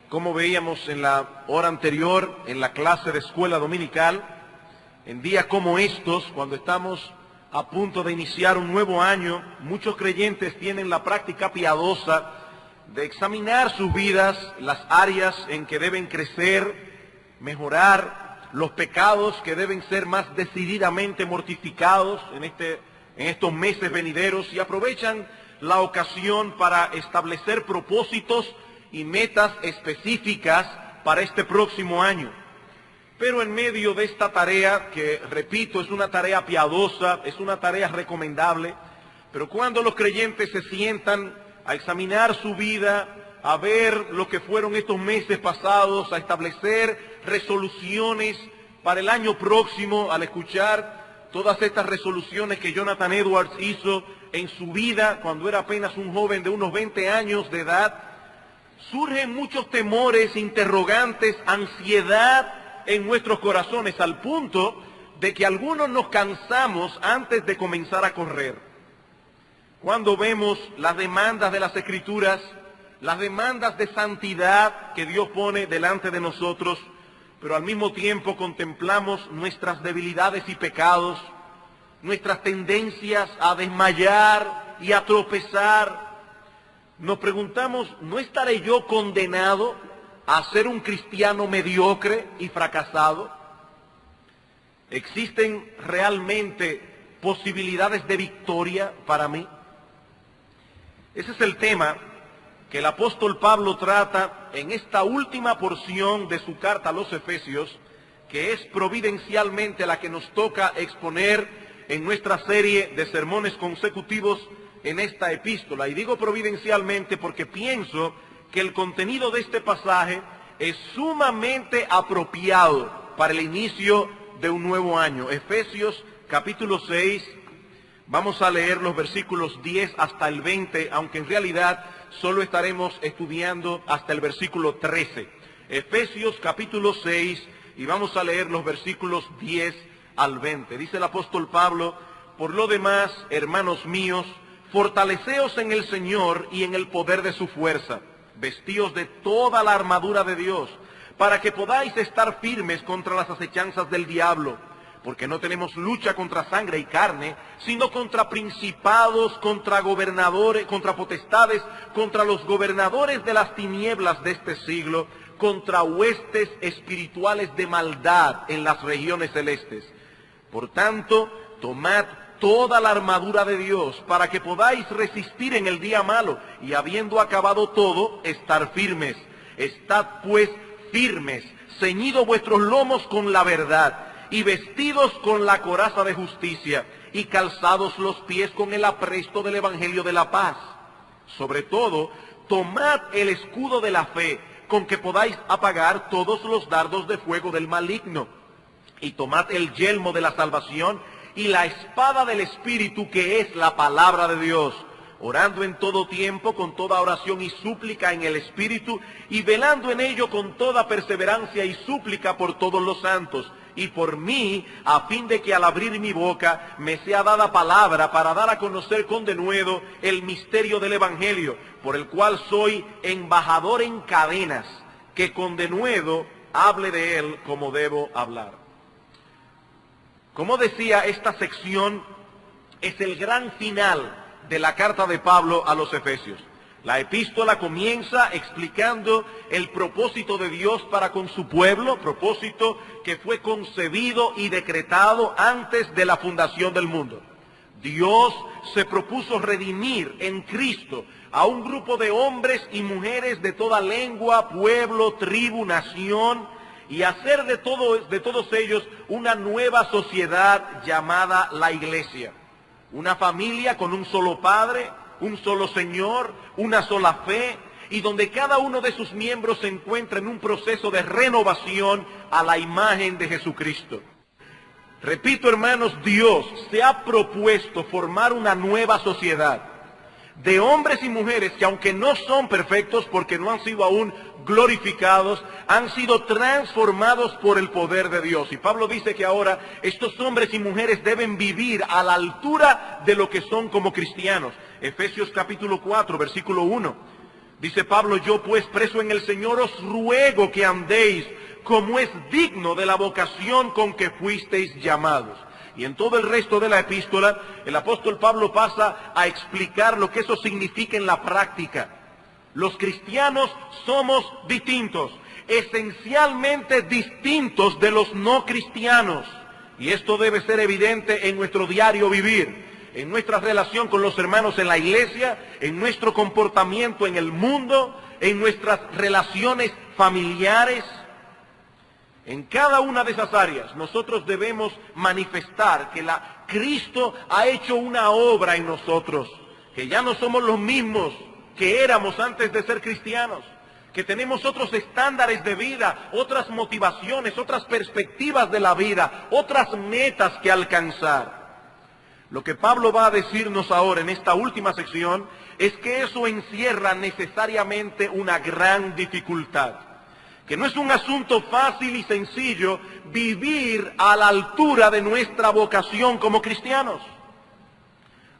Como veíamos en la hora anterior, en la clase de escuela dominical, en días como estos, cuando estamos a punto de iniciar un nuevo año, muchos creyentes tienen la práctica piadosa de examinar sus vidas, las áreas en que deben crecer, mejorar, los pecados que deben ser más decididamente mortificados en estos meses venideros, y aprovechan la ocasión para establecer propósitos y metas específicas para este próximo año. Pero en medio de esta tarea, que repito, es una tarea piadosa, es una tarea recomendable, pero cuando los creyentes se sientan a examinar su vida, a ver lo que fueron estos meses pasados, a establecer resoluciones para el año próximo, al escuchar todas estas resoluciones que Jonathan Edwards hizo en su vida cuando era apenas un joven de unos 20 años de edad, surgen muchos temores, interrogantes, ansiedad en nuestros corazones, al punto de que algunos nos cansamos antes de comenzar a correr. Cuando vemos las demandas de las Escrituras, las demandas de santidad que Dios pone delante de nosotros, pero al mismo tiempo contemplamos nuestras debilidades y pecados, nuestras tendencias a desmayar y a tropezar, nos preguntamos, ¿no estaré yo condenado a ser un cristiano mediocre y fracasado? ¿Existen realmente posibilidades de victoria para mí? Ese es el tema que el apóstol Pablo trata en esta última porción de su carta a los Efesios, que es providencialmente la que nos toca exponer en nuestra serie de sermones consecutivos en esta epístola. Y digo providencialmente porque pienso que el contenido de este pasaje es sumamente apropiado para el inicio de un nuevo año. Efesios capítulo 6, vamos a leer los versículos 10 hasta el 20, aunque en realidad solo estaremos estudiando hasta el versículo 13. Efesios capítulo 6, y vamos a leer los versículos 10 al 20. Dice el apóstol Pablo: por lo demás, hermanos míos, fortaleceos en el Señor y en el poder de su fuerza. Vestíos de toda la armadura de Dios, para que podáis estar firmes contra las acechanzas del diablo. Porque no tenemos lucha contra sangre y carne, sino contra principados, contra gobernadores, contra potestades, contra los gobernadores de las tinieblas de este siglo, contra huestes espirituales de maldad en las regiones celestes. Por tanto, tomad toda la armadura de Dios, para que podáis resistir en el día malo, y habiendo acabado todo, estar firmes. Estad pues firmes, ceñidos vuestros lomos con la verdad, y vestidos con la coraza de justicia, y calzados los pies con el apresto del evangelio de la paz. Sobre todo, tomad el escudo de la fe, con que podáis apagar todos los dardos de fuego del maligno, y tomad el yelmo de la salvación y la espada del Espíritu, que es la palabra de Dios, orando en todo tiempo con toda oración y súplica en el Espíritu, y velando en ello con toda perseverancia y súplica por todos los santos, y por mí, a fin de que al abrir mi boca me sea dada palabra para dar a conocer con denuedo el misterio del Evangelio, por el cual soy embajador en cadenas, que con denuedo hable de él como debo hablar. Como decía, esta sección es el gran final de la carta de Pablo a los Efesios. La epístola comienza explicando el propósito de Dios para con su pueblo, propósito que fue concebido y decretado antes de la fundación del mundo. Dios se propuso redimir en Cristo a un grupo de hombres y mujeres de toda lengua, pueblo, tribu, nación, y hacer de todos ellos una nueva sociedad llamada la Iglesia. Una familia con un solo Padre, un solo Señor, una sola fe, y donde cada uno de sus miembros se encuentra en un proceso de renovación a la imagen de Jesucristo. Repito, hermanos, Dios se ha propuesto formar una nueva sociedad de hombres y mujeres que, aunque no son perfectos porque no han sido aún glorificados, han sido transformados por el poder de Dios. Y Pablo dice que ahora estos hombres y mujeres deben vivir a la altura de lo que son como cristianos. Efesios capítulo 4, versículo 1. Dice Pablo: yo pues, preso en el Señor, os ruego que andéis como es digno de la vocación con que fuisteis llamados. Y en todo el resto de la epístola, el apóstol Pablo pasa a explicar lo que eso significa en la práctica. Los cristianos somos distintos, esencialmente distintos de los no cristianos. Y esto debe ser evidente en nuestro diario vivir, en nuestra relación con los hermanos en la iglesia, en nuestro comportamiento en el mundo, en nuestras relaciones familiares. En cada una de esas áreas nosotros debemos manifestar que Cristo ha hecho una obra en nosotros, que ya no somos los mismos que éramos antes de ser cristianos, que tenemos otros estándares de vida, otras motivaciones, otras perspectivas de la vida, otras metas que alcanzar. Lo que Pablo va a decirnos ahora en esta última sección es que eso encierra necesariamente una gran dificultad, que no es un asunto fácil y sencillo vivir a la altura de nuestra vocación como cristianos.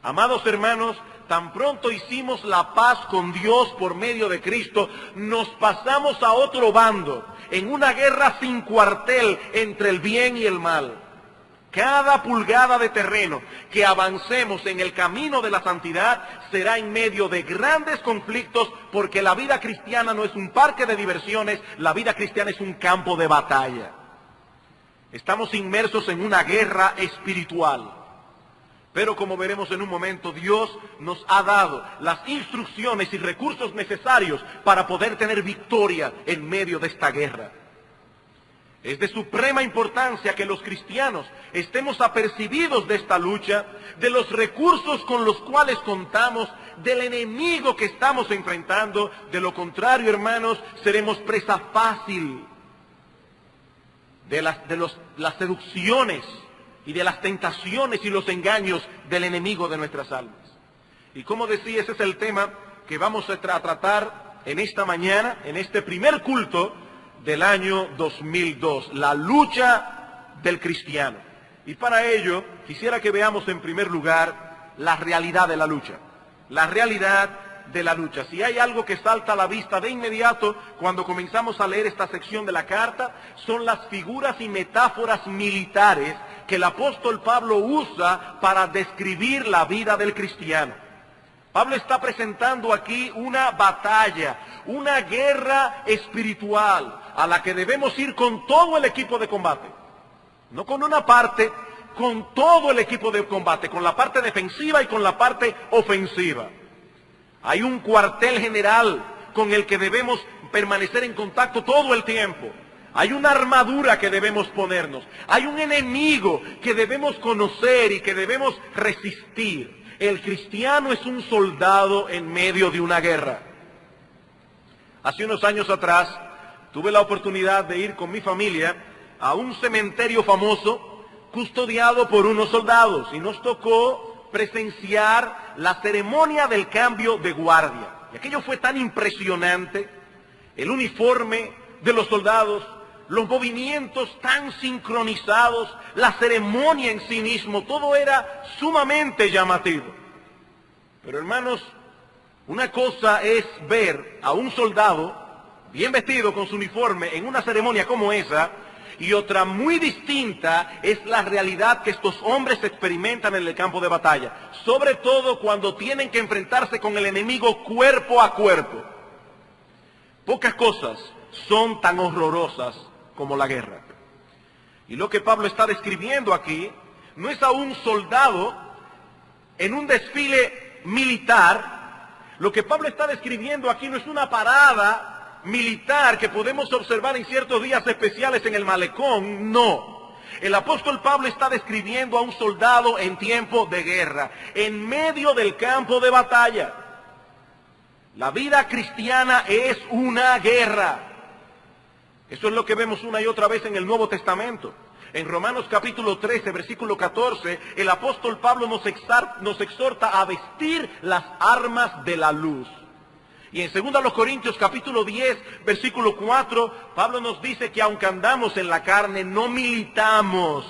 Amados hermanos, tan pronto hicimos la paz con Dios por medio de Cristo, nos pasamos a otro bando, en una guerra sin cuartel entre el bien y el mal. Cada pulgada de terreno que avancemos en el camino de la santidad será en medio de grandes conflictos, porque la vida cristiana no es un parque de diversiones, la vida cristiana es un campo de batalla. Estamos inmersos en una guerra espiritual. Pero como veremos en un momento, Dios nos ha dado las instrucciones y recursos necesarios para poder tener victoria en medio de esta guerra. Es de suprema importancia que los cristianos estemos apercibidos de esta lucha, de los recursos con los cuales contamos, del enemigo que estamos enfrentando. De lo contrario, hermanos, seremos presa fácil de las seducciones y de las tentaciones y los engaños del enemigo de nuestras almas. Y como decía, ese es el tema que vamos a tratar en esta mañana, en este primer culto del año 2002, la lucha del cristiano. Y para ello quisiera que veamos en primer lugar la realidad de la lucha. La realidad de la lucha. Si hay algo que salta a la vista de inmediato cuando comenzamos a leer esta sección de la carta, son las figuras y metáforas militares que el apóstol Pablo usa para describir la vida del cristiano. Pablo está presentando aquí una batalla, una guerra espiritual a la que debemos ir con todo el equipo de combate. No con una parte, con todo el equipo de combate, con la parte defensiva y con la parte ofensiva. Hay un cuartel general con el que debemos permanecer en contacto todo el tiempo. Hay una armadura que debemos ponernos. Hay un enemigo que debemos conocer y que debemos resistir. El cristiano es un soldado en medio de una guerra. Hace unos años atrás tuve la oportunidad de ir con mi familia a un cementerio famoso custodiado por unos soldados y nos tocó presenciar la ceremonia del cambio de guardia. Y aquello fue tan impresionante, el uniforme de los soldados, los movimientos tan sincronizados, la ceremonia en sí mismo, todo era sumamente llamativo. Pero hermanos, una cosa es ver a un soldado bien vestido con su uniforme en una ceremonia como esa, y otra muy distinta es la realidad que estos hombres experimentan en el campo de batalla, sobre todo cuando tienen que enfrentarse con el enemigo cuerpo a cuerpo. Pocas cosas son tan horrorosas como la guerra. Y lo que Pablo está describiendo aquí no es a un soldado en un desfile militar. Lo que Pablo está describiendo aquí no es una parada militar que podemos observar en ciertos días especiales en el malecón, no. El apóstol Pablo está describiendo a un soldado en tiempo de guerra, en medio del campo de batalla. La vida cristiana es una guerra. Eso es lo que vemos una y otra vez en el Nuevo Testamento. En Romanos capítulo 13, versículo 14, el apóstol Pablo nos exhorta a vestir las armas de la luz. Y en 2 Corintios capítulo 10, versículo 4, Pablo nos dice que aunque andamos en la carne, no militamos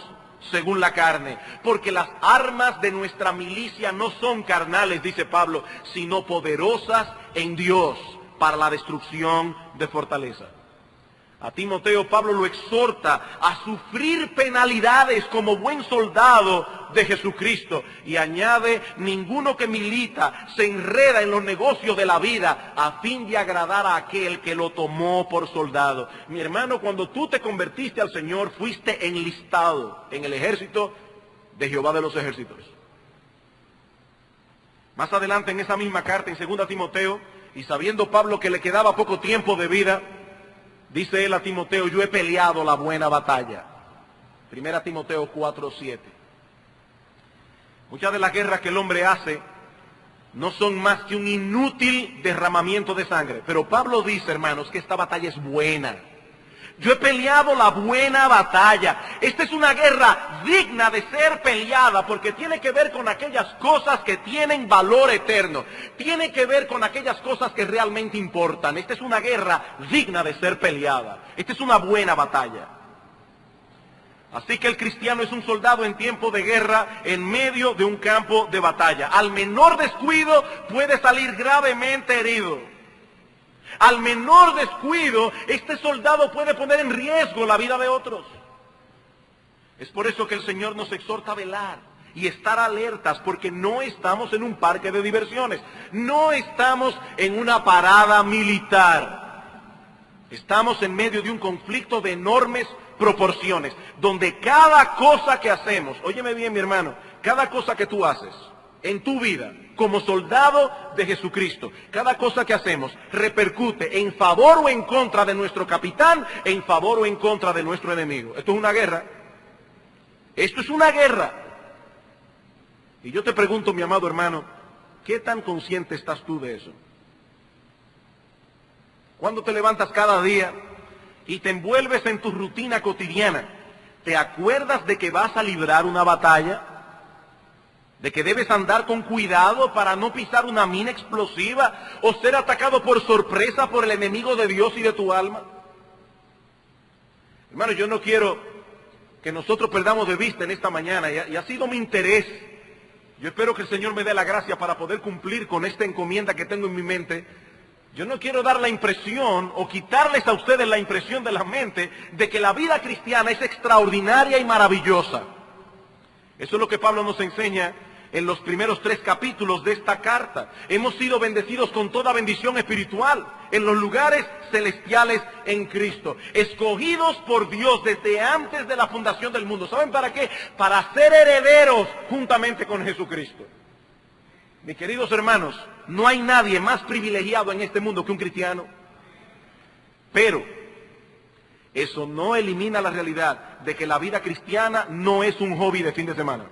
según la carne, porque las armas de nuestra milicia no son carnales, dice Pablo, sino poderosas en Dios para la destrucción de fortaleza. A Timoteo, Pablo lo exhorta a sufrir penalidades como buen soldado de Jesucristo. Y añade, ninguno que milita se enreda en los negocios de la vida a fin de agradar a aquel que lo tomó por soldado. Mi hermano, cuando tú te convertiste al Señor, fuiste enlistado en el ejército de Jehová de los ejércitos. Más adelante en esa misma carta, en 2 Timoteo, y sabiendo Pablo que le quedaba poco tiempo de vida, dice él a Timoteo, yo he peleado la buena batalla. 1 Timoteo 4:7. Muchas de las guerras que el hombre hace no son más que un inútil derramamiento de sangre. Pero Pablo dice, hermanos, que esta batalla es buena. Yo he peleado la buena batalla. Esta es una guerra digna de ser peleada porque tiene que ver con aquellas cosas que tienen valor eterno. Tiene que ver con aquellas cosas que realmente importan. Esta es una guerra digna de ser peleada. Esta es una buena batalla. Así que el cristiano es un soldado en tiempo de guerra en medio de un campo de batalla. Al menor descuido puede salir gravemente herido. Al menor descuido, este soldado puede poner en riesgo la vida de otros. Es por eso que el Señor nos exhorta a velar y estar alertas, porque no estamos en un parque de diversiones, no estamos en una parada militar. Estamos en medio de un conflicto de enormes proporciones, donde cada cosa que hacemos, óyeme bien mi hermano, cada cosa que tú haces en tu vida, como soldado de Jesucristo, cada cosa que hacemos repercute en favor o en contra de nuestro capitán, en favor o en contra de nuestro enemigo. Esto es una guerra. Esto es una guerra. Y yo te pregunto, mi amado hermano, ¿qué tan consciente estás tú de eso? Cuando te levantas cada día y te envuelves en tu rutina cotidiana, ¿te acuerdas de que vas a librar una batalla? ¿De que debes andar con cuidado para no pisar una mina explosiva o ser atacado por sorpresa por el enemigo de Dios y de tu alma? Hermano, yo no quiero que nosotros perdamos de vista en esta mañana, y ha sido mi interés. Yo espero que el Señor me dé la gracia para poder cumplir con esta encomienda que tengo en mi mente. Yo no quiero dar la impresión o quitarles a ustedes la impresión de la mente de que la vida cristiana es extraordinaria y maravillosa. Eso es lo que Pablo nos enseña en los primeros 3 capítulos de esta carta. Hemos sido bendecidos con toda bendición espiritual en los lugares celestiales en Cristo, escogidos por Dios desde antes de la fundación del mundo. ¿Saben para qué? Para ser herederos juntamente con Jesucristo. Mis queridos hermanos, no hay nadie más privilegiado en este mundo que un cristiano. Pero eso no elimina la realidad de que la vida cristiana no es un hobby de fin de semana.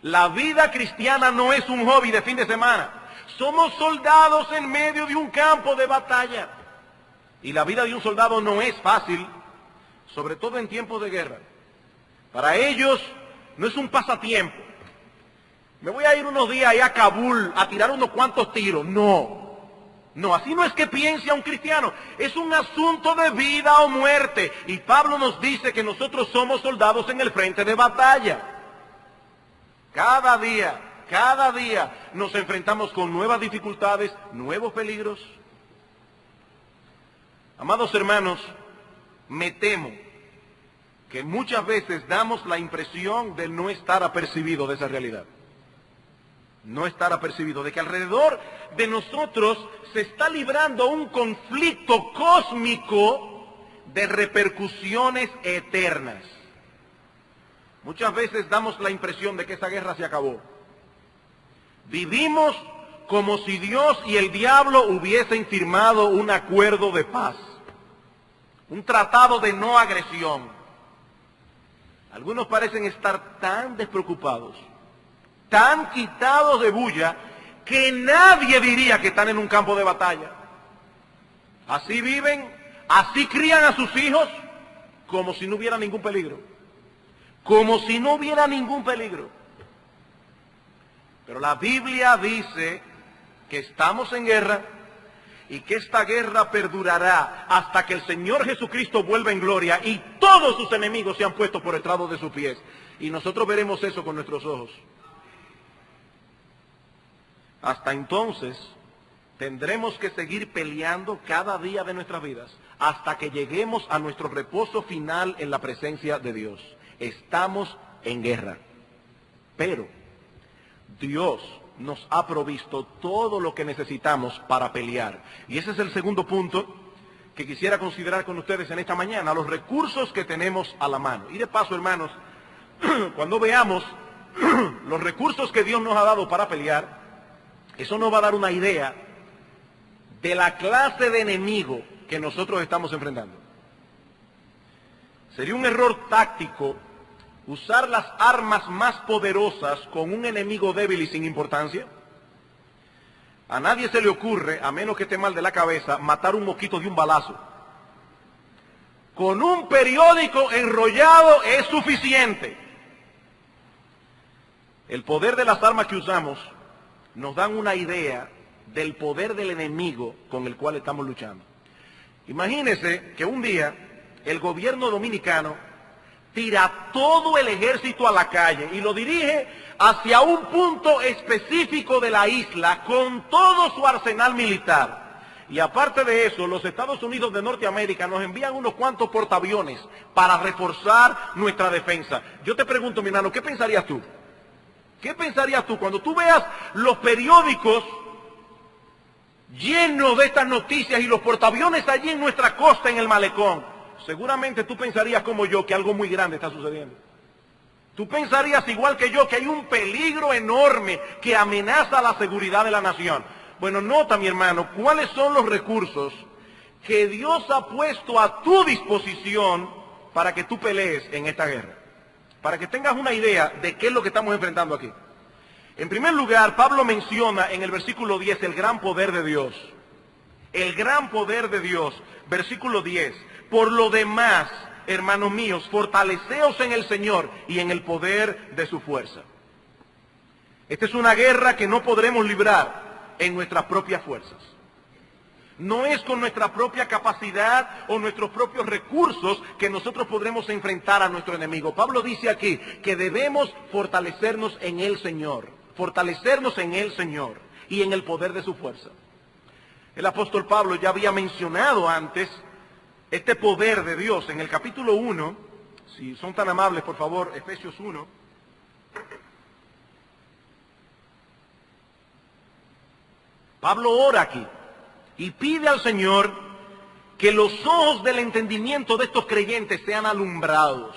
La vida cristiana no es un hobby de fin de semana. Somos soldados en medio de un campo de batalla. Y la vida de un soldado no es fácil, sobre todo en tiempos de guerra. Para ellos no es un pasatiempo. Me voy a ir unos días allá a Kabul a tirar unos cuantos tiros. No. No, así no es que piense a un cristiano. Es un asunto de vida o muerte. Y Pablo nos dice que nosotros somos soldados en el frente de batalla. Cada día nos enfrentamos con nuevas dificultades, nuevos peligros. Amados hermanos, me temo que muchas veces damos la impresión de no estar apercibido de esa realidad. No estar apercibido de que alrededor de nosotros se está librando un conflicto cósmico de repercusiones eternas. Muchas veces damos la impresión de que esa guerra se acabó. Vivimos como si Dios y el diablo hubiesen firmado un acuerdo de paz, un tratado de no agresión. Algunos parecen estar tan despreocupados, tan quitados de bulla, que nadie diría que están en un campo de batalla. Así viven, así crían a sus hijos, como si no hubiera ningún peligro. Como si no hubiera ningún peligro. Pero la Biblia dice que estamos en guerra y que esta guerra perdurará hasta que el Señor Jesucristo vuelva en gloria y todos sus enemigos sean puestos por estrado de sus pies. Y nosotros veremos eso con nuestros ojos. Hasta entonces, tendremos que seguir peleando cada día de nuestras vidas hasta que lleguemos a nuestro reposo final en la presencia de Dios. Estamos en guerra. Pero Dios nos ha provisto todo lo que necesitamos para pelear. Y ese es el segundo punto que quisiera considerar con ustedes en esta mañana, los recursos que tenemos a la mano. Y de paso, hermanos, cuando veamos los recursos que Dios nos ha dado para pelear, eso nos va a dar una idea de la clase de enemigo que nosotros estamos enfrentando. Sería un error táctico usar las armas más poderosas con un enemigo débil y sin importancia. A nadie se le ocurre, a menos que esté mal de la cabeza, matar un mosquito de un balazo. Con un periódico enrollado es suficiente. El poder de las armas que usamos nos dan una idea del poder del enemigo con el cual estamos luchando. Imagínense que un día el gobierno dominicano tira todo el ejército a la calle y lo dirige hacia un punto específico de la isla con todo su arsenal militar. Y aparte de eso, los Estados Unidos de Norteamérica nos envían unos cuantos portaaviones para reforzar nuestra defensa. Yo te pregunto, mi hermano, ¿qué pensarías tú? ¿Qué pensarías tú cuando tú veas los periódicos llenos de estas noticias y los portaaviones allí en nuestra costa, en el malecón? Seguramente tú pensarías como yo que algo muy grande está sucediendo. Tú pensarías igual que yo que hay un peligro enorme que amenaza la seguridad de la nación. Bueno, nota, mi hermano, cuáles son los recursos que Dios ha puesto a tu disposición para que tú pelees en esta guerra. Para que tengas una idea de qué es lo que estamos enfrentando aquí. En primer lugar, Pablo menciona en el versículo 10 el gran poder de Dios. El gran poder de Dios, versículo 10. Por lo demás, hermanos míos, fortaleceos en el Señor y en el poder de su fuerza. Esta es una guerra que no podremos librar en nuestras propias fuerzas. No es con nuestra propia capacidad o nuestros propios recursos que nosotros podremos enfrentar a nuestro enemigo. Pablo dice aquí que debemos fortalecernos en el Señor. Fortalecernos en el Señor y en el poder de su fuerza. El apóstol Pablo ya había mencionado antes este poder de Dios en el capítulo 1, si son tan amables, por favor, Efesios 1. Pablo ora aquí y pide al Señor que los ojos del entendimiento de estos creyentes sean alumbrados.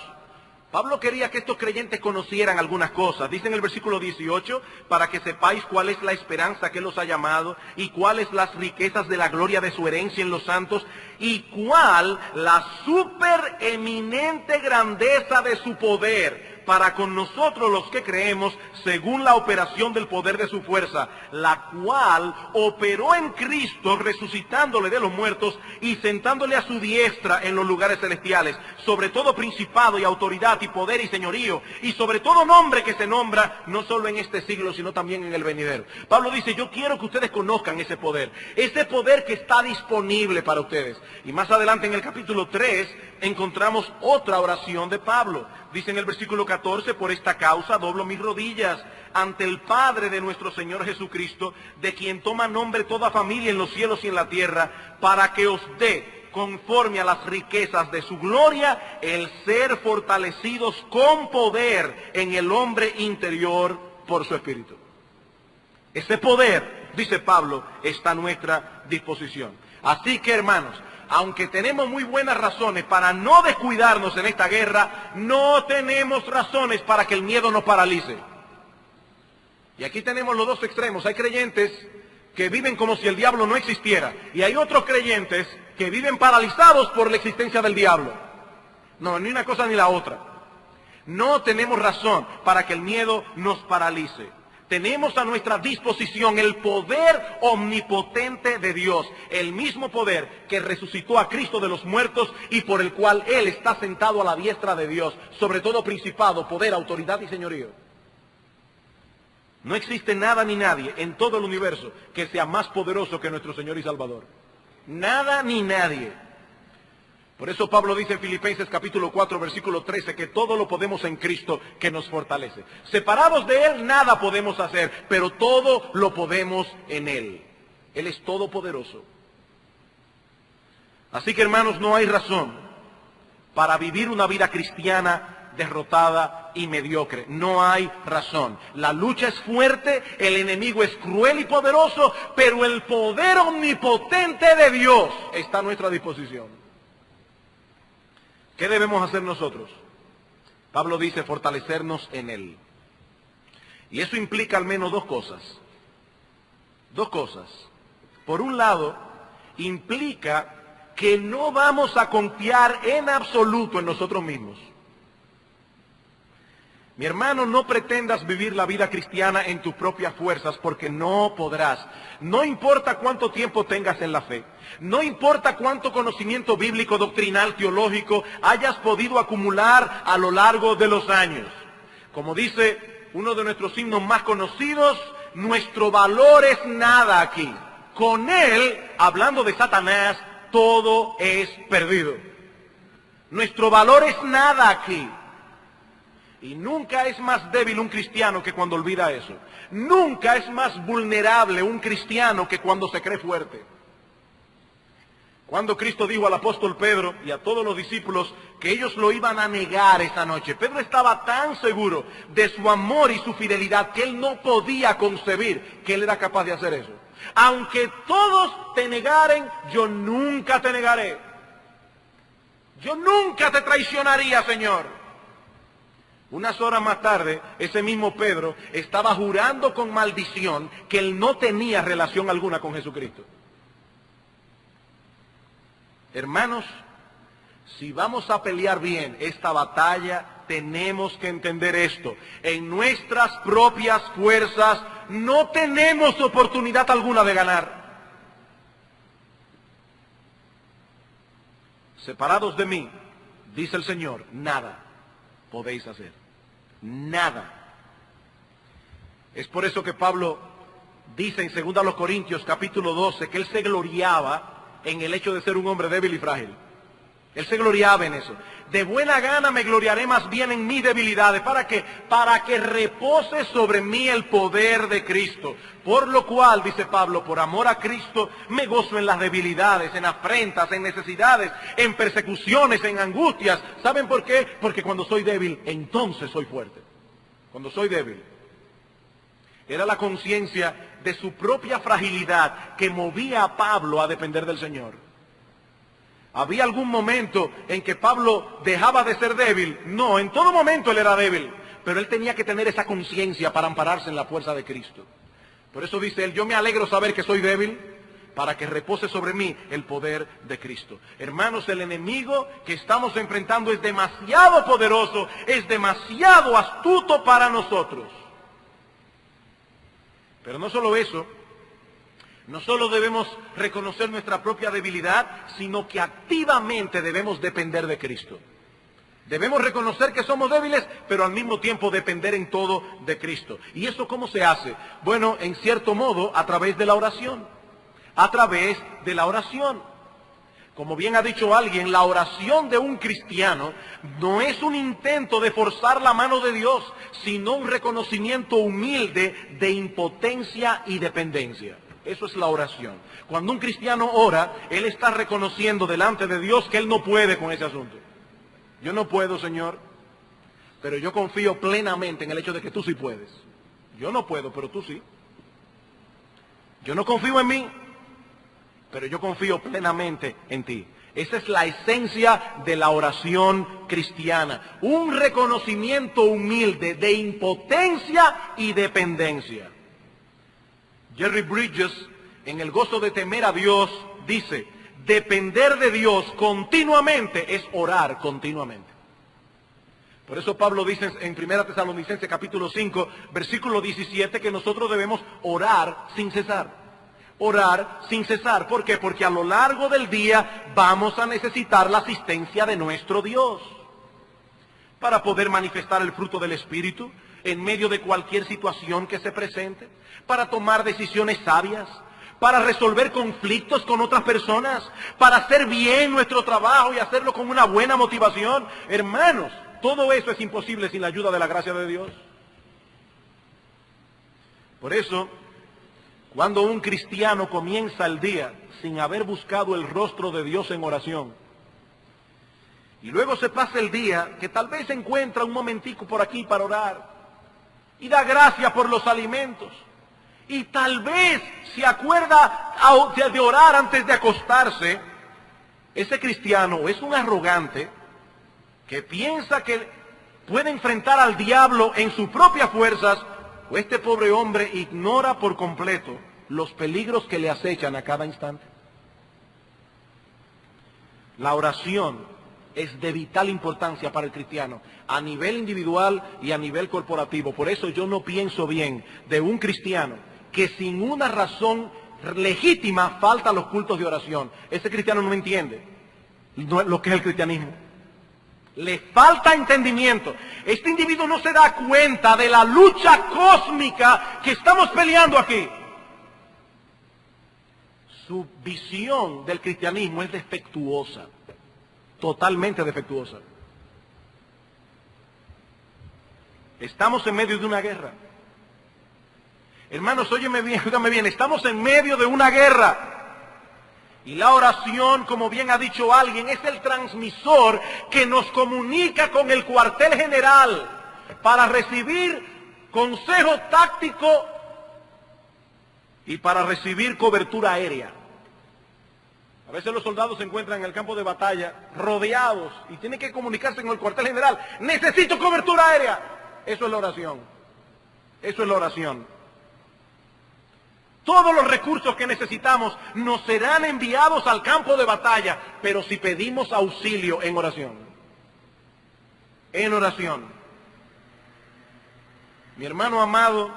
Pablo quería que estos creyentes conocieran algunas cosas. Dice en el versículo 18, para que sepáis cuál es la esperanza que los ha llamado y cuáles las riquezas de la gloria de su herencia en los santos y cuál la supereminente grandeza de su poder para con nosotros los que creemos según la operación del poder de su fuerza, la cual operó en Cristo resucitándole de los muertos y sentándole a su diestra en los lugares celestiales, sobre todo principado y autoridad y poder y señorío, y sobre todo nombre que se nombra no solo en este siglo, sino también en el venidero. Pablo dice, yo quiero que ustedes conozcan ese poder que está disponible para ustedes. Y más adelante en el capítulo 3 encontramos otra oración de Pablo. Dice en el versículo 14, por esta causa doblo mis rodillas ante el Padre de nuestro Señor Jesucristo, de quien toma nombre toda familia en los cielos y en la tierra, para que os dé, conforme a las riquezas de su gloria, el ser fortalecidos con poder en el hombre interior por su Espíritu. Ese poder, dice Pablo, está a nuestra disposición. Así que, hermanos, aunque tenemos muy buenas razones para no descuidarnos en esta guerra, no tenemos razones para que el miedo nos paralice. Y aquí tenemos los dos extremos. Hay creyentes que viven como si el diablo no existiera. Y hay otros creyentes que viven paralizados por la existencia del diablo. No, ni una cosa ni la otra. No tenemos razón para que el miedo nos paralice. Tenemos a nuestra disposición el poder omnipotente de Dios, el mismo poder que resucitó a Cristo de los muertos y por el cual Él está sentado a la diestra de Dios, sobre todo principado, poder, autoridad y señorío. No existe nada ni nadie en todo el universo que sea más poderoso que nuestro Señor y Salvador. Nada ni nadie. Por eso Pablo dice en Filipenses capítulo 4, versículo 13, que todo lo podemos en Cristo que nos fortalece. Separados de Él nada podemos hacer, pero todo lo podemos en Él. Él es todopoderoso. Así que, hermanos, no hay razón para vivir una vida cristiana derrotada y mediocre. No hay razón. La lucha es fuerte, el enemigo es cruel y poderoso, pero el poder omnipotente de Dios está a nuestra disposición. ¿Qué debemos hacer nosotros? Pablo dice fortalecernos en Él. Y eso implica al menos dos cosas. Dos cosas. Por un lado, implica que no vamos a confiar en absoluto en nosotros mismos. Mi hermano, no pretendas vivir la vida cristiana en tus propias fuerzas, porque no podrás. No importa cuánto tiempo tengas en la fe, no importa cuánto conocimiento bíblico, doctrinal, teológico hayas podido acumular a lo largo de los años. Como dice uno de nuestros himnos más conocidos, nuestro valor es nada aquí. Con él, hablando de Satanás, todo es perdido. Nuestro valor es nada aquí. Y nunca es más débil un cristiano que cuando olvida eso. Nunca es más vulnerable un cristiano que cuando se cree fuerte. Cuando Cristo dijo al apóstol Pedro y a todos los discípulos que ellos lo iban a negar esa noche, Pedro estaba tan seguro de su amor y su fidelidad que él no podía concebir que él era capaz de hacer eso. Aunque todos te negaren, yo nunca te negaré. Yo nunca te traicionaría, Señor. Unas horas más tarde, ese mismo Pedro estaba jurando con maldición que él no tenía relación alguna con Jesucristo. Hermanos, si vamos a pelear bien esta batalla, tenemos que entender esto. En nuestras propias fuerzas no tenemos oportunidad alguna de ganar. Separados de mí, dice el Señor, nada podéis hacer. Nada. Es por eso que Pablo dice en 2 Corintios capítulo 12 que él se gloriaba en el hecho de ser un hombre débil y frágil. Él se gloriaba en eso. De buena gana me gloriaré más bien en mis debilidades. ¿Para qué? Para que repose sobre mí el poder de Cristo. Por lo cual, dice Pablo, por amor a Cristo, me gozo en las debilidades, en afrentas, en necesidades, en persecuciones, en angustias. ¿Saben por qué? Porque cuando soy débil, entonces soy fuerte. Cuando soy débil. Era la conciencia de su propia fragilidad que movía a Pablo a depender del Señor. ¿Había algún momento en que Pablo dejaba de ser débil? No, en todo momento él era débil, pero él tenía que tener esa conciencia para ampararse en la fuerza de Cristo. Por eso dice él, yo me alegro saber que soy débil, para que repose sobre mí el poder de Cristo. Hermanos, el enemigo que estamos enfrentando es demasiado poderoso, es demasiado astuto para nosotros. Pero no solo eso, no solo debemos reconocer nuestra propia debilidad, sino que activamente debemos depender de Cristo. Debemos reconocer que somos débiles, pero al mismo tiempo depender en todo de Cristo. ¿Y eso cómo se hace? Bueno, en cierto modo, a través de la oración. A través de la oración. Como bien ha dicho alguien, la oración de un cristiano no es un intento de forzar la mano de Dios, sino un reconocimiento humilde de impotencia y dependencia. Eso es la oración. Cuando un cristiano ora, él está reconociendo delante de Dios que él no puede con ese asunto. Yo no puedo, Señor, pero yo confío plenamente en el hecho de que tú sí puedes. Yo no puedo, pero tú sí. Yo no confío en mí, pero yo confío plenamente en ti. Esa es la esencia de la oración cristiana. Un reconocimiento humilde de impotencia y dependencia. Jerry Bridges, en El gozo de temer a Dios, dice, depender de Dios continuamente es orar continuamente. Por eso Pablo dice en 1 Tesalonicenses capítulo 5, versículo 17, que nosotros debemos orar sin cesar. Orar sin cesar. ¿Por qué? Porque a lo largo del día vamos a necesitar la asistencia de nuestro Dios para poder manifestar el fruto del Espíritu en medio de cualquier situación que se presente, para tomar decisiones sabias, para resolver conflictos con otras personas, para hacer bien nuestro trabajo y hacerlo con una buena motivación. Hermanos, todo eso es imposible sin la ayuda de la gracia de Dios. Por eso, Cuando un cristiano comienza el día sin haber buscado el rostro de Dios en oración, y luego se pasa el día que tal vez encuentra un momentico por aquí para orar, y da gracias por los alimentos, y tal vez se acuerda de orar antes de acostarse, ese cristiano es un arrogante que piensa que puede enfrentar al diablo en sus propias fuerzas, o este pobre hombre ignora por completo los peligros que le acechan a cada instante. La oración es de vital importancia para el cristiano, a nivel individual y a nivel corporativo. Por eso yo no pienso bien de un cristiano que sin una razón legítima falta a los cultos de oración. Ese cristiano no entiende lo que es el cristianismo. Le falta entendimiento. Este individuo no se da cuenta de la lucha cósmica que estamos peleando aquí. Su visión del cristianismo es defectuosa, totalmente defectuosa. Estamos en medio de una guerra. Hermanos, óyeme bien, estamos en medio de una guerra. Y la oración, como bien ha dicho alguien, es el transmisor que nos comunica con el cuartel general para recibir consejo táctico y para recibir cobertura aérea. A veces los soldados se encuentran en el campo de batalla rodeados y tienen que comunicarse con el cuartel general. ¡Necesito cobertura aérea! Eso es la oración. Eso es la oración. Todos los recursos que necesitamos nos serán enviados al campo de batalla, pero si pedimos auxilio en oración. En oración. Mi hermano amado,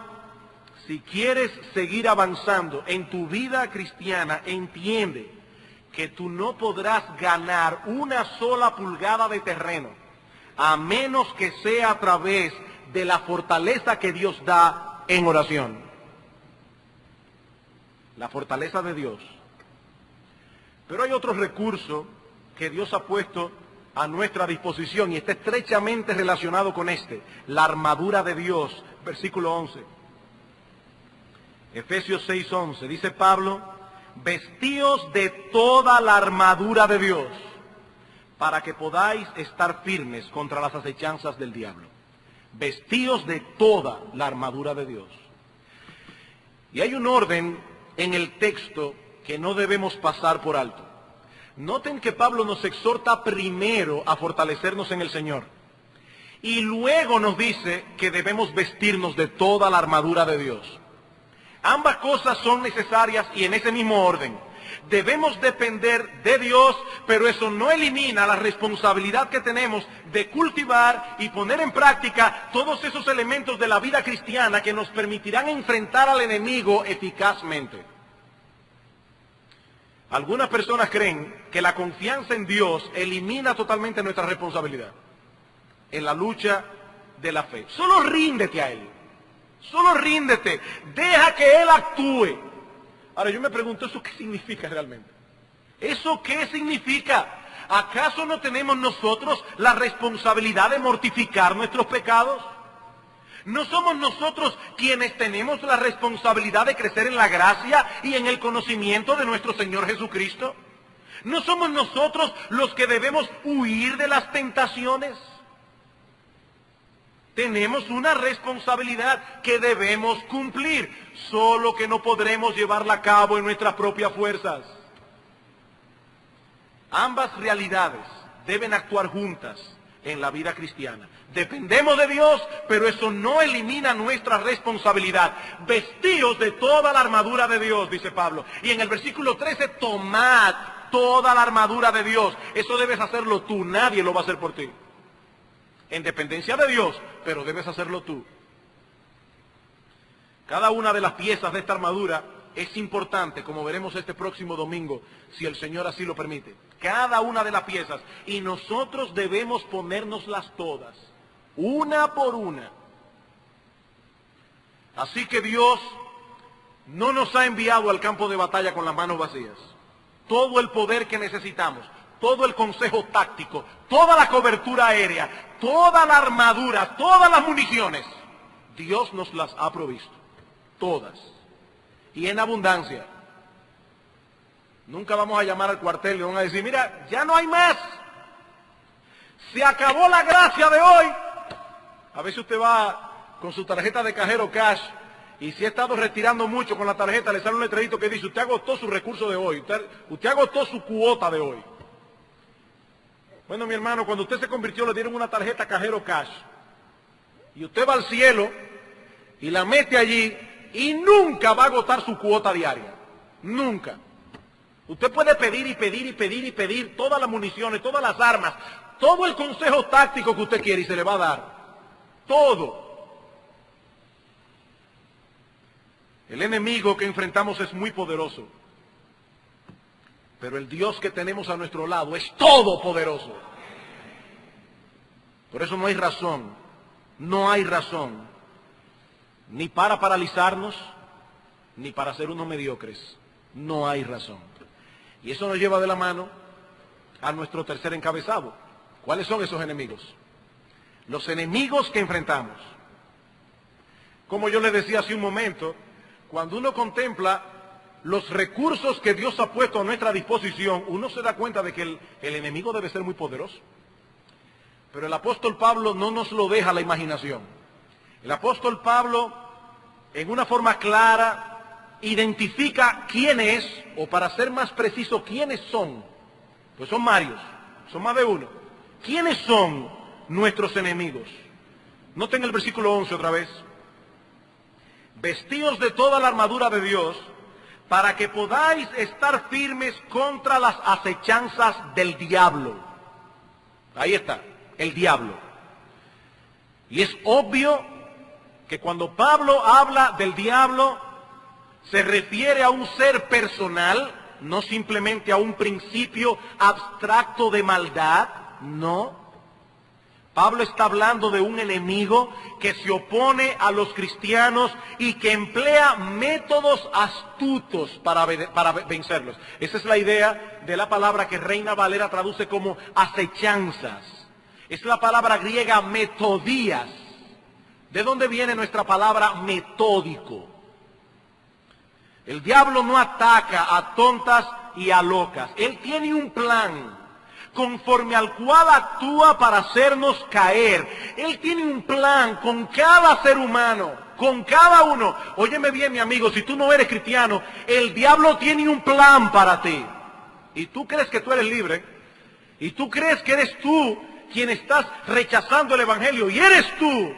si quieres seguir avanzando en tu vida cristiana, entiende que tú no podrás ganar una sola pulgada de terreno, a menos que sea a través de la fortaleza que Dios da en oración. La fortaleza de Dios. Pero hay otro recurso que Dios ha puesto a nuestra disposición y está estrechamente relacionado con este, la armadura de Dios, versículo 11. Efesios 6:11, dice Pablo, vestíos de toda la armadura de Dios, para que podáis estar firmes contra las acechanzas del diablo. Vestíos de toda la armadura de Dios. Y hay un orden en el texto que no debemos pasar por alto. Noten que Pablo nos exhorta primero a fortalecernos en el Señor. Y luego nos dice que debemos vestirnos de toda la armadura de Dios. Ambas cosas son necesarias y en ese mismo orden. Debemos depender de Dios, pero eso no elimina la responsabilidad que tenemos de cultivar y poner en práctica todos esos elementos de la vida cristiana que nos permitirán enfrentar al enemigo eficazmente. Algunas personas creen que la confianza en Dios elimina totalmente nuestra responsabilidad en la lucha de la fe. Solo ríndete a Él. Solo ríndete. Deja que Él actúe. Ahora yo me pregunto, ¿eso qué significa realmente? ¿Eso qué significa? ¿Acaso no tenemos nosotros la responsabilidad de mortificar nuestros pecados? ¿No somos nosotros quienes tenemos la responsabilidad de crecer en la gracia y en el conocimiento de nuestro Señor Jesucristo? ¿No somos nosotros los que debemos huir de las tentaciones? Tenemos una responsabilidad que debemos cumplir, solo que no podremos llevarla a cabo en nuestras propias fuerzas. Ambas realidades deben actuar juntas en la vida cristiana. Dependemos de Dios, pero eso no elimina nuestra responsabilidad. Vestíos de toda la armadura de Dios, dice Pablo. Y en el versículo 13, tomad toda la armadura de Dios. Eso debes hacerlo tú, nadie lo va a hacer por ti. En dependencia de Dios, pero debes hacerlo tú. Cada una de las piezas de esta armadura es importante, como veremos este próximo domingo, si el Señor así lo permite. Cada una de las piezas. Y nosotros debemos ponérnoslas todas, una por una. Así que Dios no nos ha enviado al campo de batalla con las manos vacías. Todo el poder que necesitamos, todo el consejo táctico, toda la cobertura aérea, toda la armadura, todas las municiones, Dios nos las ha provisto. Todas. y en abundancia. Nunca vamos a llamar al cuartel y van a decir, mira, ya no hay más. Se acabó la gracia de hoy. A veces usted va con su tarjeta de cajero cash y si ha estado retirando mucho con la tarjeta, le sale un letrerito que dice, usted agotó su recurso de hoy, usted agotó su cuota de hoy. Bueno, mi hermano, cuando usted se convirtió le dieron una tarjeta cajero cash y usted va al cielo y la mete allí y nunca va a agotar su cuota diaria. Nunca. Usted puede pedir y pedir y pedir y pedir todas las municiones, todas las armas, todo el consejo táctico que usted quiere y se le va a dar. Todo. El enemigo que enfrentamos es muy poderoso. Pero el Dios que tenemos a nuestro lado es todopoderoso. Por eso no hay razón, ni para paralizarnos, ni para ser unos mediocres. No hay razón. Y eso nos lleva de la mano a nuestro tercer encabezado. ¿Cuáles son esos enemigos? Los enemigos que enfrentamos. Como yo les decía hace un momento, cuando uno contempla los recursos que Dios ha puesto a nuestra disposición, uno se da cuenta de que el enemigo debe ser muy poderoso. Pero el apóstol Pablo no nos lo deja a la imaginación. El apóstol Pablo, en una forma clara, identifica quién es, o para ser más preciso, quiénes son. Pues son varios, son más de uno. ¿Quiénes son nuestros enemigos? Noten el versículo 11 otra vez. Vestidos de toda la armadura de Dios, para que podáis estar firmes contra las acechanzas del diablo. Ahí está, el diablo. Y es obvio que cuando Pablo habla del diablo, se refiere a un ser personal, no simplemente a un principio abstracto de maldad, no. Pablo está hablando de un enemigo que se opone a los cristianos y que emplea métodos astutos para vencerlos. Esa es la idea de la palabra que Reina Valera traduce como acechanzas. Es la palabra griega metodías. ¿De dónde viene nuestra palabra metódico? El diablo no ataca a tontas y a locas. Él tiene un plan conforme al cual actúa para hacernos caer. Él tiene un plan con cada ser humano, con cada uno. Óyeme bien, mi amigo, si tú no eres cristiano, el diablo tiene un plan para ti. Y tú crees que tú eres libre, y tú crees que eres tú quien estás rechazando el evangelio, y eres tú.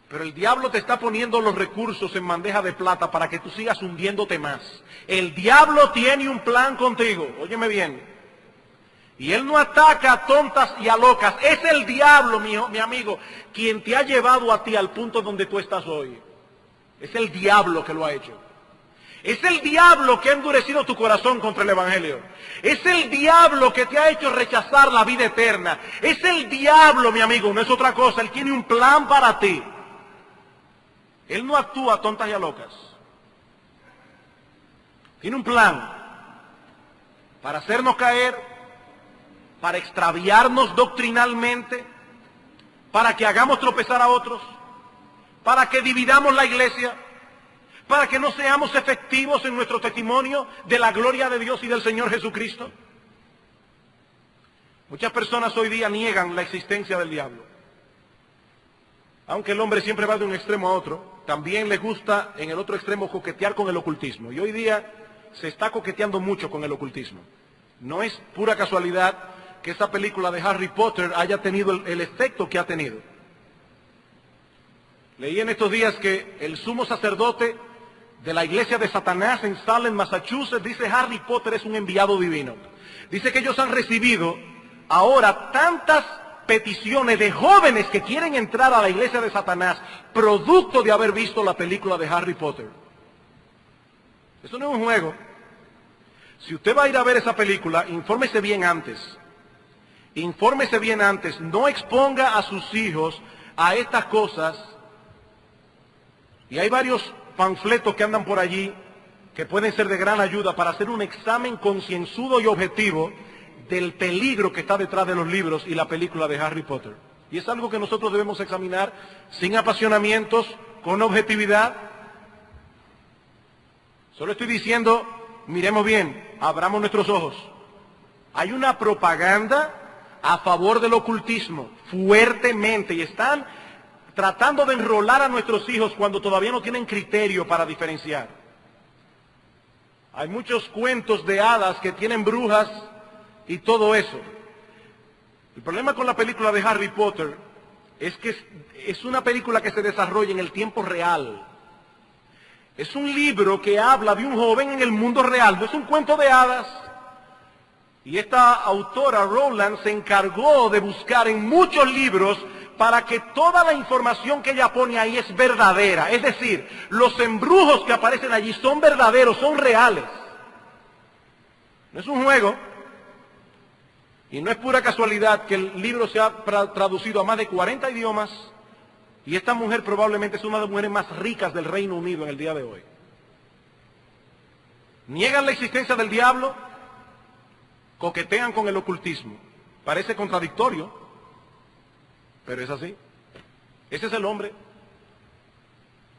Pero el diablo te está poniendo los recursos en bandeja de plata para que tú sigas hundiéndote más. El diablo tiene un plan contigo, óyeme bien. Y él no ataca a tontas y a locas. Es el diablo, mi amigo, quien te ha llevado a ti al punto donde tú estás hoy. Es el diablo que lo ha hecho. Es el diablo que ha endurecido tu corazón contra el evangelio. Es el diablo que te ha hecho rechazar la vida eterna. Es el diablo, mi amigo, no es otra cosa. Él tiene un plan para ti. Él no actúa a tontas y a locas. Tiene un plan para hacernos caer, para extraviarnos doctrinalmente, para que hagamos tropezar a otros, para que dividamos la iglesia, para que no seamos efectivos en nuestro testimonio de la gloria de Dios y del Señor Jesucristo. Muchas personas hoy día niegan la existencia del diablo. Aunque el hombre siempre va de un extremo a otro, también le gusta en el otro extremo coquetear con el ocultismo. Y hoy día se está coqueteando mucho con el ocultismo. No es pura casualidad que esta película de Harry Potter haya tenido el efecto que ha tenido. Leí en estos días que el sumo sacerdote de la iglesia de Satanás en Salem, Massachusetts, dice Harry Potter es un enviado divino. Dice que ellos han recibido ahora tantas peticiones de jóvenes que quieren entrar a la iglesia de Satanás, producto de haber visto la película de Harry Potter. Eso no es un juego. Si usted va a ir a ver esa película, infórmese bien antes. Infórmese bien antes. No exponga a sus hijos a estas cosas. Y hay varios panfletos que andan por allí que pueden ser de gran ayuda para hacer un examen concienzudo y objetivo del peligro que está detrás de los libros y la película de Harry Potter. Y es algo que nosotros debemos examinar sin apasionamientos, con objetividad. Solo estoy diciendo, miremos bien, abramos nuestros ojos. Hay una propaganda a favor del ocultismo, fuertemente, y están tratando de enrolar a nuestros hijos cuando todavía no tienen criterio para diferenciar. Hay muchos cuentos de hadas que tienen brujas y todo eso. El problema con la película de Harry Potter es que es una película que se desarrolla en el tiempo real. Es un libro que habla de un joven en el mundo real, no es un cuento de hadas. Y esta autora, Rowland, se encargó de buscar en muchos libros para que toda la información que ella pone ahí es verdadera. Es decir, los embrujos que aparecen allí son verdaderos, son reales. No es un juego. Y no es pura casualidad que el libro se ha traducido a más de 40 idiomas y esta mujer probablemente es una de las mujeres más ricas del Reino Unido en el día de hoy. Niegan la existencia del diablo, coquetean con el ocultismo. Parece contradictorio, pero es así. Ese es el hombre.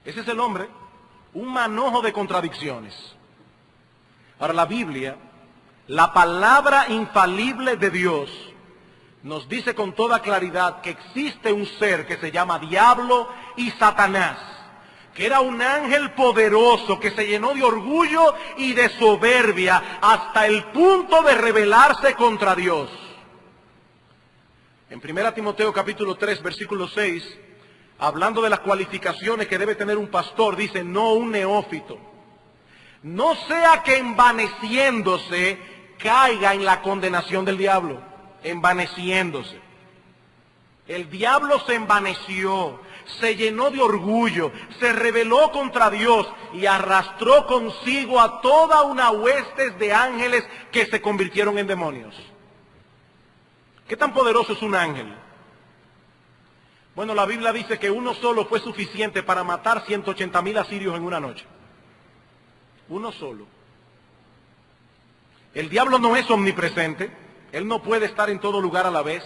Ese es el hombre, un manojo de contradicciones. Ahora la Biblia, la palabra infalible de Dios, nos dice con toda claridad que existe un ser que se llama Diablo y Satanás, que era un ángel poderoso que se llenó de orgullo y de soberbia hasta el punto de rebelarse contra Dios. En 1 Timoteo capítulo 3, versículo 6, hablando de las cualificaciones que debe tener un pastor, dice, no un neófito. No sea que envaneciéndose caiga en la condenación del diablo, envaneciéndose. El diablo se envaneció, se llenó de orgullo, se rebeló contra Dios y arrastró consigo a toda una hueste de ángeles que se convirtieron en demonios. ¿Qué tan poderoso es un ángel? Bueno, la Biblia dice que uno solo fue suficiente para matar 180,000 asirios en una noche. Uno solo. El diablo no es omnipresente, él no puede estar en todo lugar a la vez,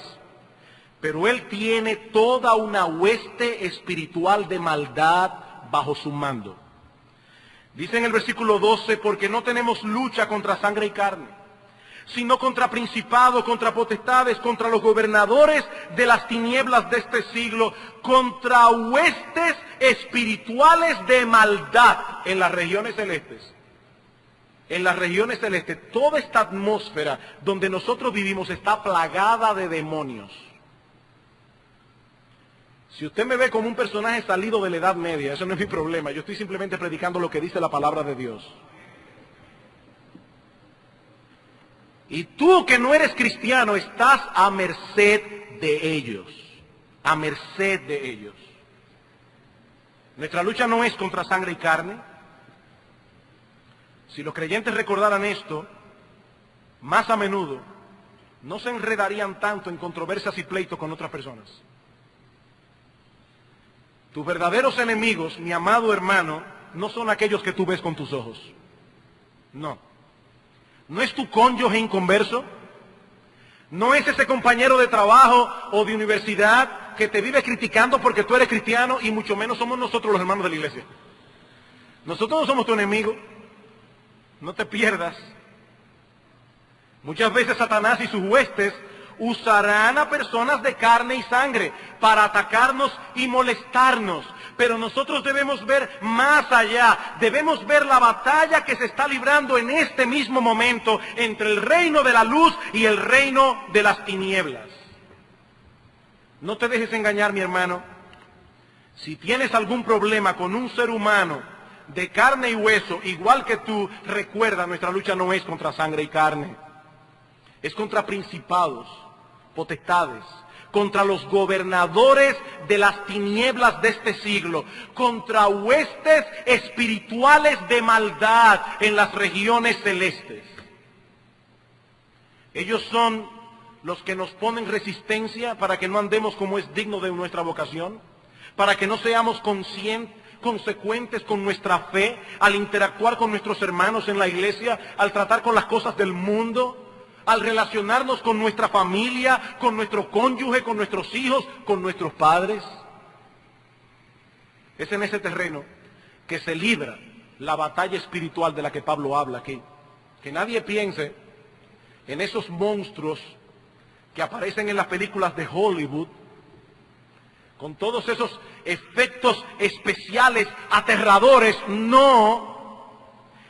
pero él tiene toda una hueste espiritual de maldad bajo su mando. Dice en el versículo 12, porque no tenemos lucha contra sangre y carne, sino contra principados, contra potestades, contra los gobernadores de las tinieblas de este siglo, contra huestes espirituales de maldad en las regiones celestes. En las regiones celestes, toda esta atmósfera donde nosotros vivimos está plagada de demonios. Si usted me ve como un personaje salido de la Edad Media, eso no es mi problema. Yo estoy simplemente predicando lo que dice la palabra de Dios. Y tú que no eres cristiano, estás a merced de ellos. A merced de ellos. Nuestra lucha no es contra sangre y carne. Si los creyentes recordaran esto, más a menudo, no se enredarían tanto en controversias y pleitos con otras personas. Tus verdaderos enemigos, mi amado hermano, no son aquellos que tú ves con tus ojos. No. No es tu cónyuge inconverso. No es ese compañero de trabajo o de universidad que te vive criticando porque tú eres cristiano, y mucho menos somos nosotros los hermanos de la iglesia. Nosotros no somos tu enemigo. No te pierdas. Muchas veces Satanás y sus huestes usarán a personas de carne y sangre para atacarnos y molestarnos. Pero nosotros debemos ver más allá. Debemos ver la batalla que se está librando en este mismo momento entre el reino de la luz y el reino de las tinieblas. No te dejes engañar, mi hermano. Si tienes algún problema con un ser humano de carne y hueso, igual que tú, recuerda, nuestra lucha no es contra sangre y carne. Es contra principados, potestades, contra los gobernadores de las tinieblas de este siglo, contra huestes espirituales de maldad en las regiones celestes. Ellos son los que nos ponen resistencia para que no andemos como es digno de nuestra vocación, para que no seamos consecuentes con nuestra fe, al interactuar con nuestros hermanos en la iglesia, al tratar con las cosas del mundo, al relacionarnos con nuestra familia, con nuestro cónyuge, con nuestros hijos, con nuestros padres. Es en ese terreno que se libra la batalla espiritual de la que Pablo habla aquí. Que nadie piense en esos monstruos que aparecen en las películas de Hollywood, con todos esos efectos especiales aterradores. No,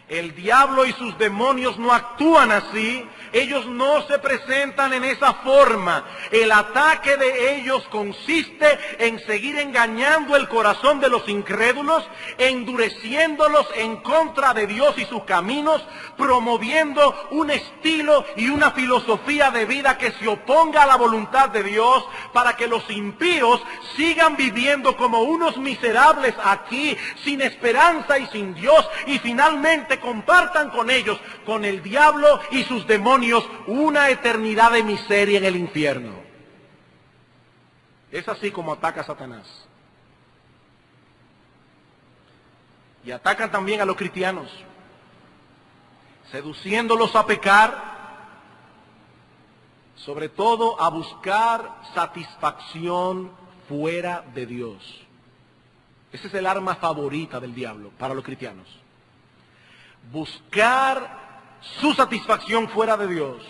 el diablo y sus demonios no actúan así. Ellos no se presentan en esa forma. El ataque de ellos consiste en seguir engañando el corazón de los incrédulos, endureciéndolos en contra de Dios y sus caminos, promoviendo un estilo y una filosofía de vida que se oponga a la voluntad de Dios, para que los impíos sigan viviendo como unos miserables aquí, sin esperanza y sin Dios, y finalmente compartan con ellos, con el diablo y sus demonios, una eternidad de miseria en el infierno. Es así como ataca Satanás. Y atacan también a los cristianos, seduciéndolos a pecar, sobre todo a buscar satisfacción fuera de Dios. Ese es el arma favorita del diablo para los cristianos. Buscar su satisfacción fuera de Dios.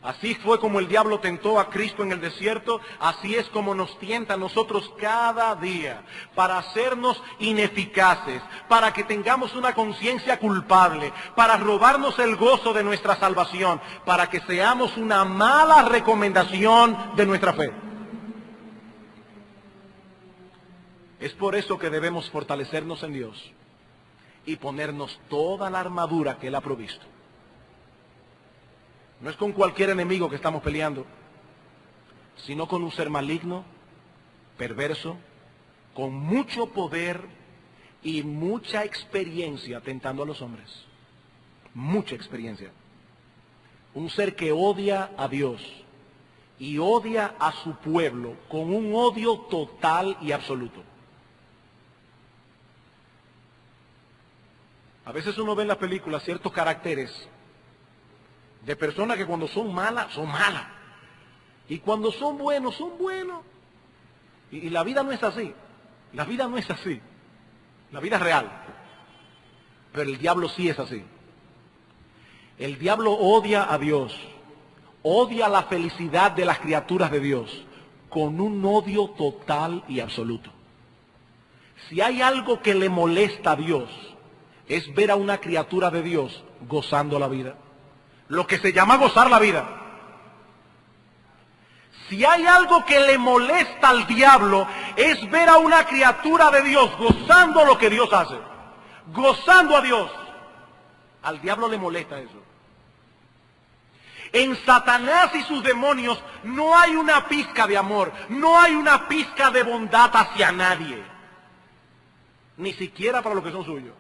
Así fue como el diablo tentó a Cristo en el desierto, así es como nos tienta a nosotros cada día, para hacernos ineficaces, para que tengamos una conciencia culpable, para robarnos el gozo de nuestra salvación, para que seamos una mala recomendación de nuestra fe. Es por eso que debemos fortalecernos en Dios y ponernos toda la armadura que Él ha provisto. No es con cualquier enemigo que estamos peleando, sino con un ser maligno, perverso, con mucho poder y mucha experiencia tentando a los hombres. Mucha experiencia. Un ser que odia a Dios y odia a su pueblo con un odio total y absoluto. A veces uno ve en las películas ciertos caracteres de personas que cuando son malas, son malas. Y cuando son buenos, son buenos. Y la vida no es así. La vida no es así. La vida es real. Pero el diablo sí es así. El diablo odia a Dios. Odia la felicidad de las criaturas de Dios con un odio total y absoluto. Si hay algo que le molesta a Dios, es ver a una criatura de Dios gozando la vida. Lo que se llama gozar la vida. Si hay algo que le molesta al diablo, es ver a una criatura de Dios gozando lo que Dios hace. Gozando a Dios. Al diablo le molesta eso. En Satanás y sus demonios no hay una pizca de amor, no hay una pizca de bondad hacia nadie. Ni siquiera para los que son suyos.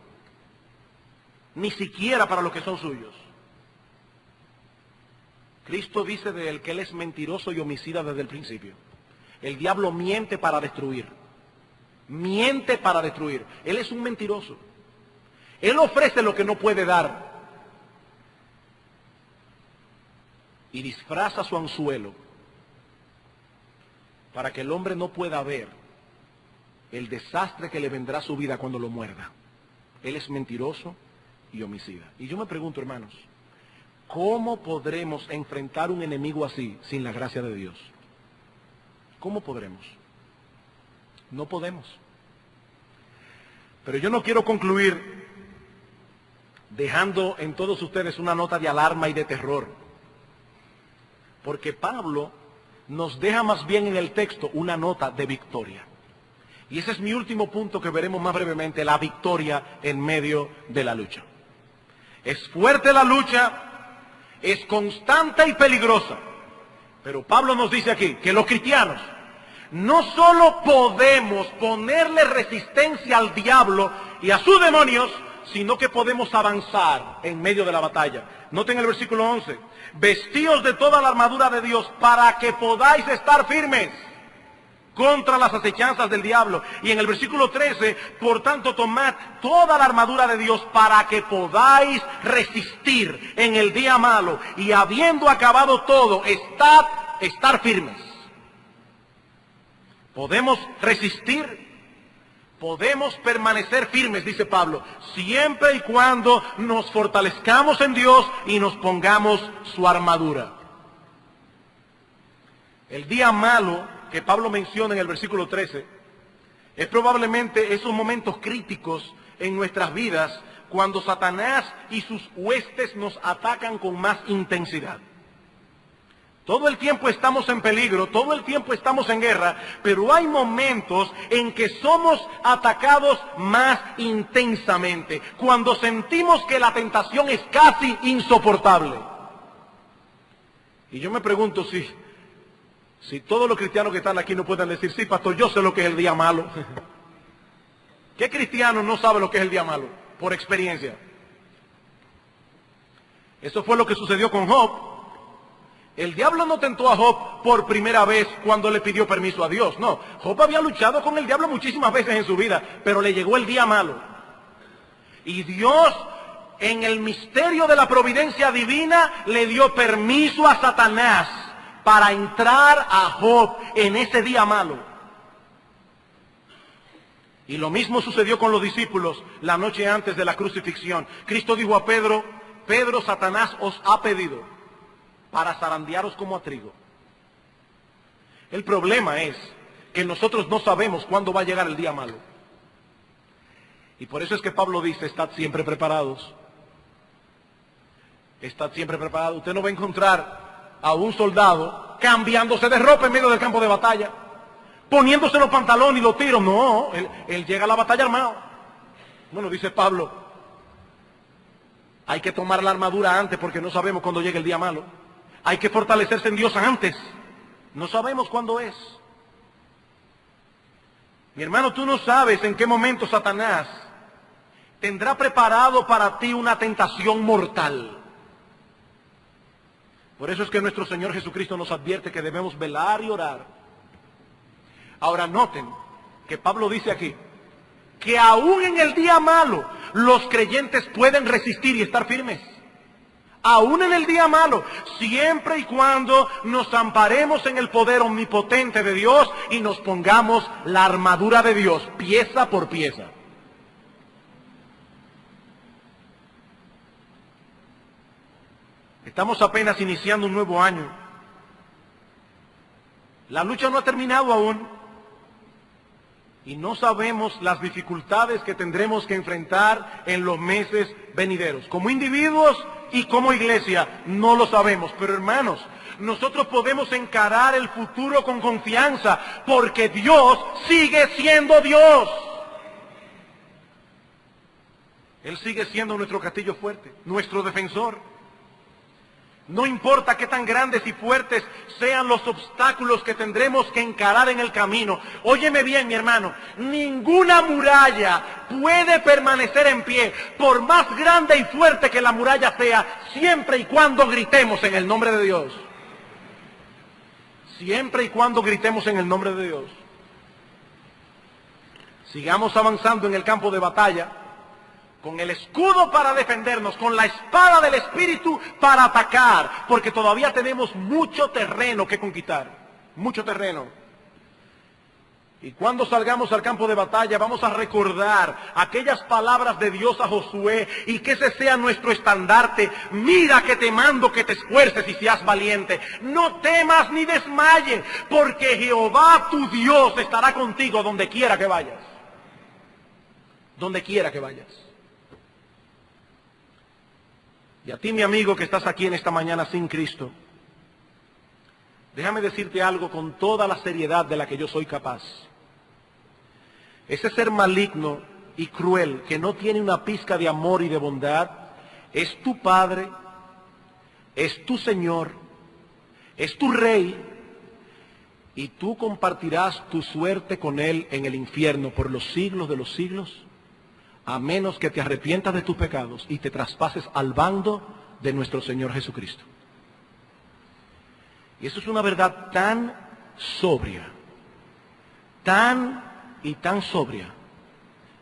Ni siquiera para los que son suyos. Cristo dice de él que él es mentiroso y homicida desde el principio. El diablo miente para destruir. Miente para destruir. Él es un mentiroso. Él ofrece lo que no puede dar. Y disfraza su anzuelo para que el hombre no pueda ver el desastre que le vendrá a su vida cuando lo muerda. Él es mentiroso y homicida. Y yo me pregunto, hermanos, ¿cómo podremos enfrentar un enemigo así sin la gracia de Dios? ¿Cómo podremos? No podemos. Pero yo no quiero concluir dejando en todos ustedes una nota de alarma y de terror, porque Pablo nos deja más bien en el texto una nota de victoria. Y ese es mi último punto que veremos más brevemente, la victoria en medio de la lucha. Es fuerte la lucha, es constante y peligrosa. Pero Pablo nos dice aquí que los cristianos no solo podemos ponerle resistencia al diablo y a sus demonios, sino que podemos avanzar en medio de la batalla. Noten el versículo 11. Vestíos de toda la armadura de Dios para que podáis estar firmes contra las acechanzas del diablo. Y en el versículo 13, por tanto, tomad toda la armadura de Dios para que podáis resistir en el día malo. Y habiendo acabado todo, estar firmes. Podemos resistir Podemos permanecer firmes, dice Pablo, siempre y cuando nos fortalezcamos en Dios y nos pongamos su armadura. El día malo que Pablo menciona en el versículo 13 es probablemente esos momentos críticos en nuestras vidas cuando Satanás y sus huestes nos atacan con más intensidad. Todo el tiempo estamos en peligro, todo el tiempo estamos en guerra, pero hay momentos en que somos atacados más intensamente, cuando sentimos que la tentación es casi insoportable. Y yo me pregunto si todos los cristianos que están aquí no pueden decir, sí, pastor, yo sé lo que es el día malo. ¿Qué cristiano no sabe lo que es el día malo? Por experiencia. Eso fue lo que sucedió con Job. El diablo no tentó a Job por primera vez cuando le pidió permiso a Dios. No, Job había luchado con el diablo muchísimas veces en su vida, pero le llegó el día malo. Y Dios, en el misterio de la providencia divina, le dio permiso a Satanás para entrar a Job en ese día malo. Y lo mismo sucedió con los discípulos la noche antes de la crucifixión. Cristo dijo a Pedro, Pedro, Satanás os ha pedido para zarandearos como a trigo. El problema es que nosotros no sabemos cuándo va a llegar el día malo. Y por eso es que Pablo dice, estad siempre preparados. Estad siempre preparados. Usted no va a encontrar a un soldado cambiándose de ropa en medio del campo de batalla, poniéndose los pantalones y los tiros. No, él llega a la batalla armado. Bueno, dice Pablo, hay que tomar la armadura antes porque no sabemos cuándo llegue el día malo. Hay que fortalecerse en Dios antes. No sabemos cuándo es. Mi hermano, tú no sabes en qué momento Satanás tendrá preparado para ti una tentación mortal. Por eso es que nuestro Señor Jesucristo nos advierte que debemos velar y orar. Ahora noten que Pablo dice aquí que aún en el día malo los creyentes pueden resistir y estar firmes. Aún en el día malo, siempre y cuando nos amparemos en el poder omnipotente de Dios y nos pongamos la armadura de Dios, pieza por pieza. Estamos apenas iniciando un nuevo año. La lucha no ha terminado aún. Y no sabemos las dificultades que tendremos que enfrentar en los meses venideros. Como individuos y como iglesia, no lo sabemos. Pero hermanos, nosotros podemos encarar el futuro con confianza, porque Dios sigue siendo Dios. Él sigue siendo nuestro castillo fuerte, nuestro defensor. No importa qué tan grandes y fuertes sean los obstáculos que tendremos que encarar en el camino. Óyeme bien, mi hermano, ninguna muralla puede permanecer en pie, por más grande y fuerte que la muralla sea, siempre y cuando gritemos en el nombre de Dios. Siempre y cuando gritemos en el nombre de Dios. Sigamos avanzando en el campo de batalla, con el escudo para defendernos, con la espada del Espíritu para atacar, porque todavía tenemos mucho terreno que conquistar, mucho terreno. Y cuando salgamos al campo de batalla vamos a recordar aquellas palabras de Dios a Josué, y que ese sea nuestro estandarte. Mira que te mando que te esfuerces y seas valiente. No temas ni desmayes, porque Jehová tu Dios estará contigo donde quiera que vayas. Donde quiera que vayas. Y a ti, mi amigo, que estás aquí en esta mañana sin Cristo, déjame decirte algo con toda la seriedad de la que yo soy capaz. Ese ser maligno y cruel que no tiene una pizca de amor y de bondad, es tu Padre, es tu Señor, es tu Rey, y tú compartirás tu suerte con Él en el infierno por los siglos de los siglos, a menos que te arrepientas de tus pecados y te traspases al bando de nuestro Señor Jesucristo. Y eso es una verdad tan sobria, tan sobria.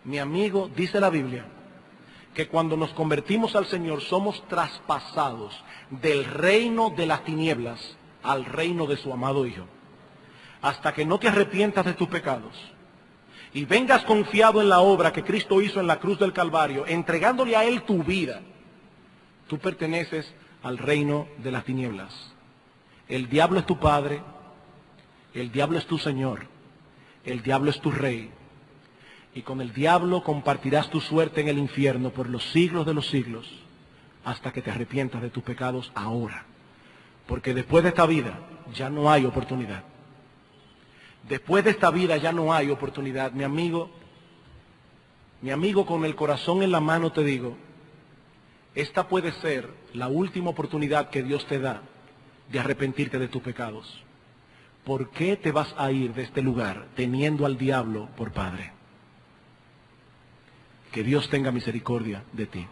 Mi amigo, dice la Biblia, que cuando nos convertimos al Señor somos traspasados del reino de las tinieblas al reino de su amado Hijo. Hasta que no te arrepientas de tus pecados y vengas confiado en la obra que Cristo hizo en la cruz del Calvario, entregándole a Él tu vida, tú perteneces al reino de las tinieblas. El diablo es tu padre, el diablo es tu señor, el diablo es tu rey, y con el diablo compartirás tu suerte en el infierno por los siglos de los siglos, hasta que te arrepientas de tus pecados ahora. Porque después de esta vida ya no hay oportunidad. Después de esta vida ya no hay oportunidad. Mi amigo, con el corazón en la mano te digo, esta puede ser la última oportunidad que Dios te da de arrepentirte de tus pecados. ¿Por qué te vas a ir de este lugar teniendo al diablo por padre? Que Dios tenga misericordia de ti.